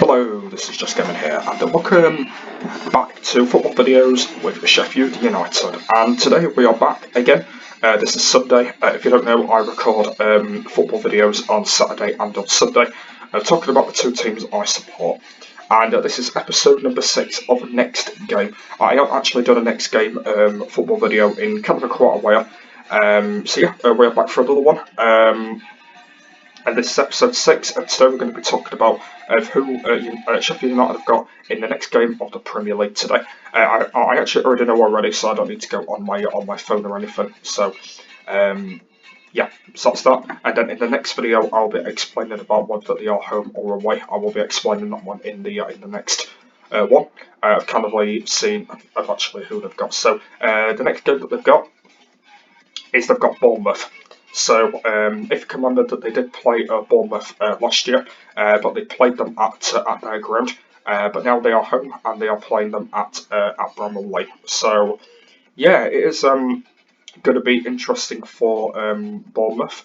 Hello, this is Just Gaming here, and welcome back to football videos with Sheffield United. And today we are back again. This is Sunday. If you don't know, I record football videos on Saturday and on Sunday, talking about the two teams I support. And this is episode number 6 of Next Game. I haven't actually done a Next Game football video in kind of quite a while. We're back for another one. And this is episode 6, and today we're going to be talking about who Sheffield United have got in the next game of the Premier League today. I actually already know already, so I don't need to go on my phone or anything. So, so that's that. And then in the next video, I'll be explaining about whether they are home or away. I will be explaining that one in the next one. I've kind of seen of actually who they've got. So the next game that they've got is they've got Bournemouth. So, if you can remember that they did play Bournemouth last year, but they played them at their ground. But now they are home and they are playing them at Bramall. So, yeah, it is going to be interesting for Bournemouth.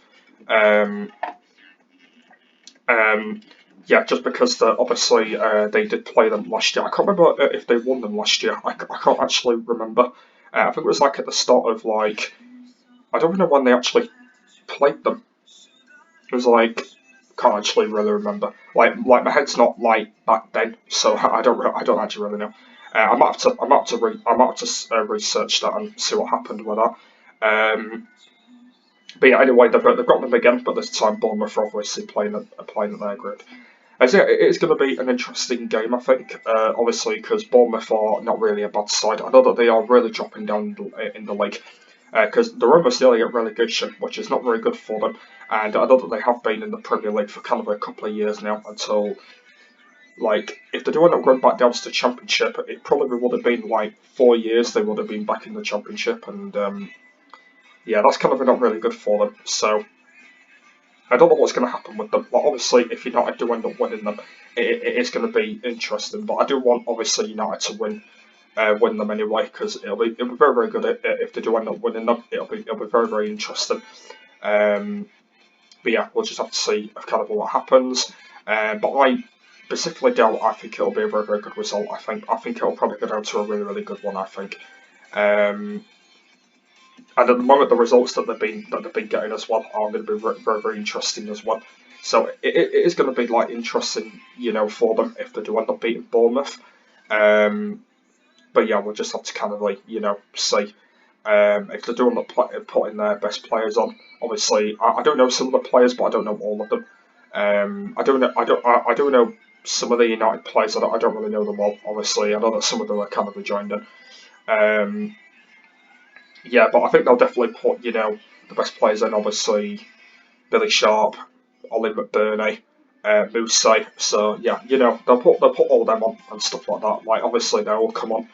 Just because obviously they did play them last year. I can't remember if they won them last year. I can't actually remember. I think it was at the start of I don't know when they actually played them. It was can't actually really remember. My head's not back then, so I don't actually really know. I might have to research that and see what happened with that. But yeah, anyway, they've got them again, but this time Bournemouth are obviously playing at their ground. So yeah, it is going to be an interesting game, I think. Obviously, because Bournemouth are not really a bad side. I know that they are really dropping down in the league. Because they're almost nearly at relegation, which is not very good for them. And I know that they have been in the Premier League for kind of a couple of years now until, if they do end up going back down to the Championship, it probably would have been 4 years they would have been back in the Championship. And that's kind of not really good for them. So I don't know what's going to happen with them. Obviously, if United do end up winning them, it is going to be interesting. But I do want, obviously, United to win them anyway, because it'll be very, very good if they do end up winning them. It'll be very, very interesting. But yeah, we'll just have to see kind of what happens. But I specifically doubt. I think it'll be a very, very good result. I think it'll probably go down to a really, really good one. I think. And at the moment, the results that they've been getting as well are going to be very, very, very interesting as well. So it is going to be interesting, for them if they do end up beating Bournemouth. But yeah, we'll just have to kind of see if they're doing putting their best players on. Obviously, I don't know some of the players, but I don't know all of them. I do know some of the United players. I don't really know them all. Obviously, I know that some of them are kind of rejoined in. But I think they'll definitely put the best players in. Obviously, Billy Sharp, Ollie McBurney. Mousset, so yeah, they'll put all them on and stuff like that. Obviously they all come on.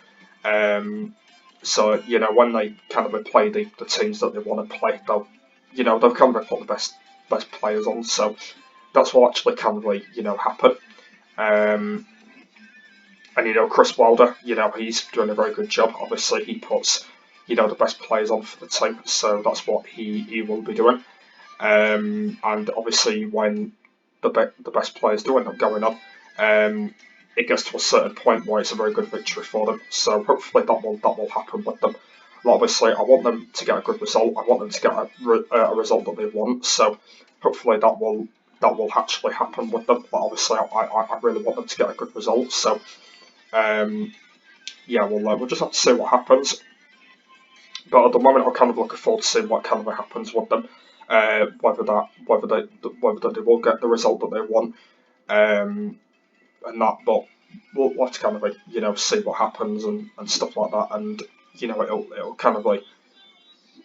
So when they kind of play the teams that they want to play, they'll kind of put the best players on. So that's what actually kind of happen. And Chris Wilder, he's doing a very good job. Obviously he puts the best players on for the team, so that's what he will be doing. And obviously when the best players do end up going on, it gets to a certain point where it's a very good victory for them. So hopefully that will happen with them. Obviously, I want them to get a good result. I want them to get a result that they want. So hopefully that will actually happen with them. But obviously, I really want them to get a good result. So we'll just have to see what happens. But at the moment, I'm kind of looking forward to seeing what kind of happens with them. Whether they will get the result that they want, and that, but we'll have to kind of see what happens and stuff like that, and it'll kind of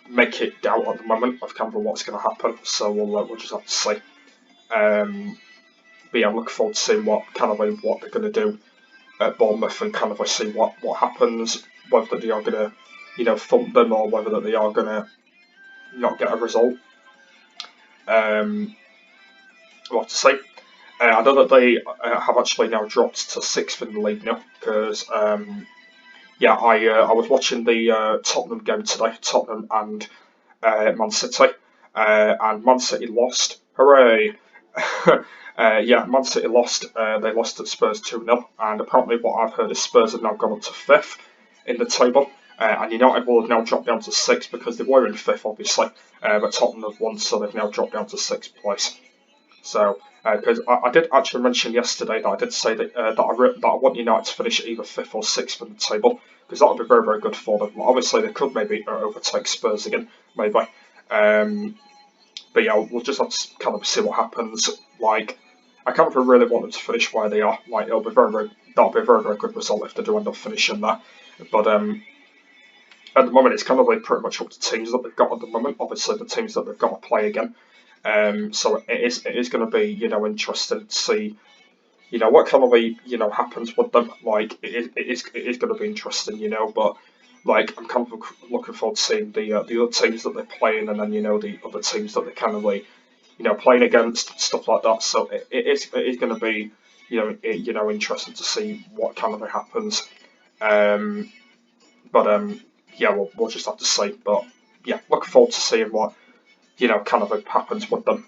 make it doubt at the moment of kind of what's going to happen. So we'll just have to see. But yeah, I'm looking forward to seeing what they're going to do at Bournemouth and kind of see what happens, whether they are going to thump them or whether they are going to not get a result. We'll have to see. I know that they have actually now dropped to 6th in the league now because I was watching the Tottenham game today, Tottenham and Man City, and Man City lost. Hooray! Yeah, Man City lost. They lost at Spurs 2-0, and apparently what I've heard is Spurs have now gone up to fifth in the table, and United will have now dropped down to sixth because they were in fifth, obviously, but Tottenham have won, so they've now dropped down to sixth place. So, because I did actually mention yesterday that I did say that I want United to finish either fifth or sixth in the table because that would be very very good for them. Obviously, they could maybe overtake Spurs again, maybe. Um, but yeah, we'll just have to kind of see what happens. Like, I kind of really want them to finish where they are. Like, it'll be very very that'll be a very very good result if they do end up finishing there. But at the moment, it's kind of like pretty much up to teams that they've got at the moment. Obviously, the teams that they've got to play again. So it is going to be interesting to see what kind of happens with them. Like it is going to be interesting, but like I'm kind of looking forward to seeing the other teams that they're playing, and then the other teams that they're kind of like playing against, stuff like that. So it is going to be interesting to see what kind of happens. Um, but yeah, we'll just have to see. But yeah, looking forward to seeing what kind of happens with them.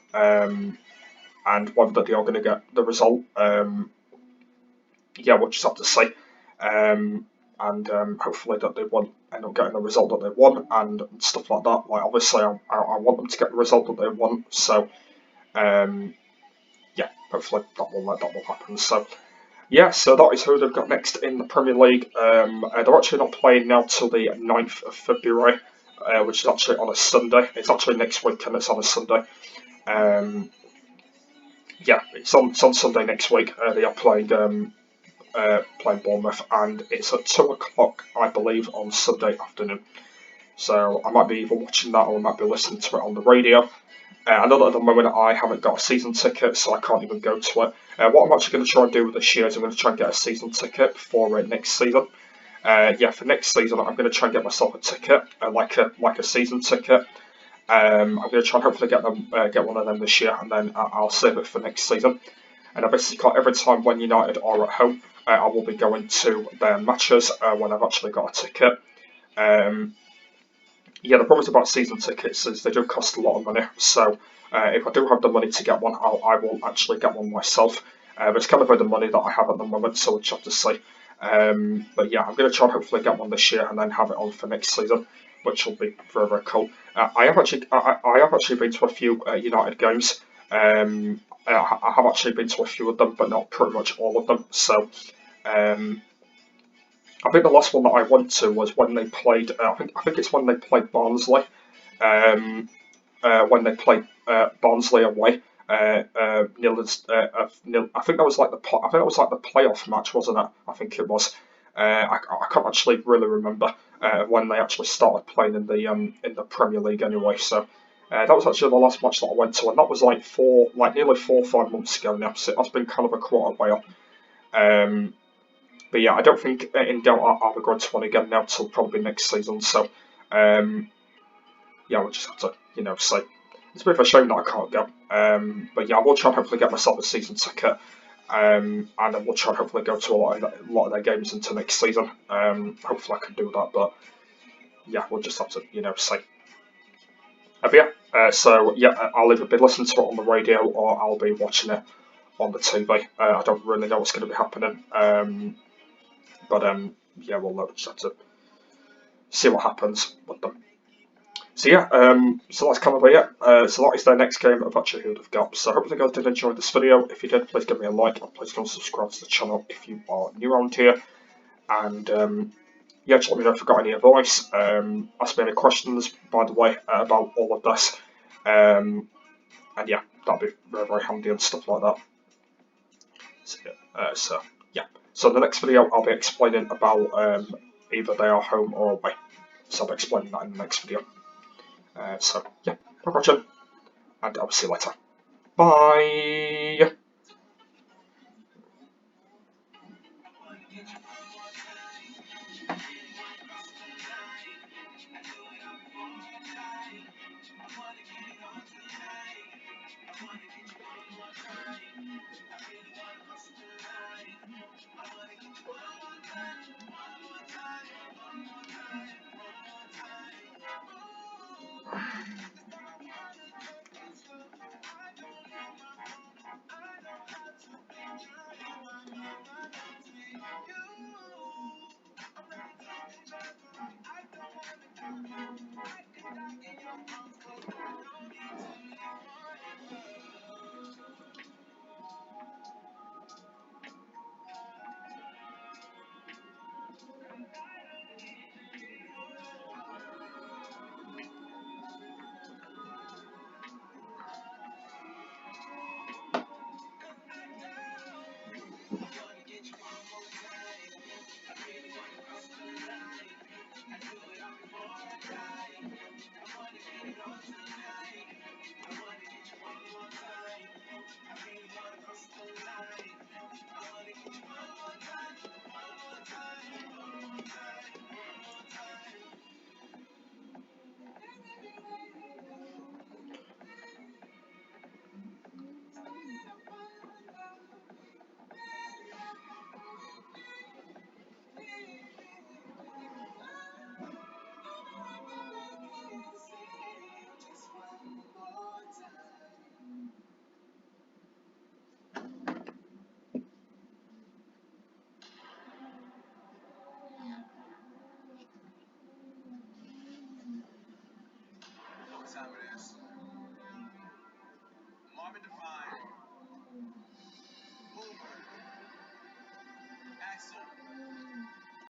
And whether they are going to get the result. Yeah, we'll just have to see. And hopefully that they won't end up getting the result that they want and stuff like that. Like obviously, I want them to get the result that they want. So um, yeah, hopefully that will happen. So yeah, so that is who they've got next in the Premier League. They're actually not playing now till the 9th of February, which is actually on a Sunday. It's actually next week and it's on a Sunday. Um, yeah, it's on Sunday next week. They are playing Bournemouth, and it's at 2 o'clock, I believe, on Sunday afternoon. So I might be either watching that or I might be listening to it on the radio. I know that at the moment I haven't got a season ticket, so I can't even go to it. What I'm actually going to try and do with this year is I'm going to try and get a season ticket for next season. Yeah, for next season I'm going to try and get myself a ticket, like a season ticket. I'm going to try and hopefully get one of them this year, and then I'll save it for next season. And I basically every time when United are at home, I will be going to their matches when I've actually got a ticket. Um, yeah, the problem about season tickets is they do cost a lot of money. So if I do have the money to get one, I will actually get one myself. But it's kind of the money that I have at the moment, so we'll just have to see. But yeah, I'm going to try and hopefully get one this year and then have it on for next season, which will be very very cool. I have actually been to a few United games. I have actually been to a few of them, but not pretty much all of them. So um, I think the last one that I went to was when they played. I think it's when they played Barnsley. When they played Barnsley away. I think that was like the playoff match, wasn't it? I think it was. I can't actually really remember when they actually started playing in the Premier League anyway. So that was actually the last match that I went to, and that was nearly 4 or 5 months ago now. So it's been kind of a quite a while. Um, but yeah, I don't think in doubt I'll be going to one again now till probably next season. So um, yeah, we'll just have to see. It's a bit of a shame that I can't go. But yeah, I will try and hopefully get myself a season ticket. And then we'll try and hopefully go to a lot of their games into next season. Hopefully I can do that, but yeah, we'll just have to see. But yeah, so yeah, I'll either be listening to it on the radio or I'll be watching it on the TV. I don't really know what's going to be happening. But yeah, we'll just have to see what happens with them. So yeah, so that's kind of it. So that is their next game of actually who they've got. So hopefully you guys did enjoy this video. If you did, please give me a like and please don't subscribe to the channel if you are new around here. And yeah, just let me know if you've got any advice. Ask me any questions, by the way, about all of this. And yeah, that'd be very, very handy and stuff like that. So yeah, so in the next video I'll be explaining about either they are home or away. So I'll be explaining that in the next video. So yeah, thanks for watching, and I'll see you later. Bye!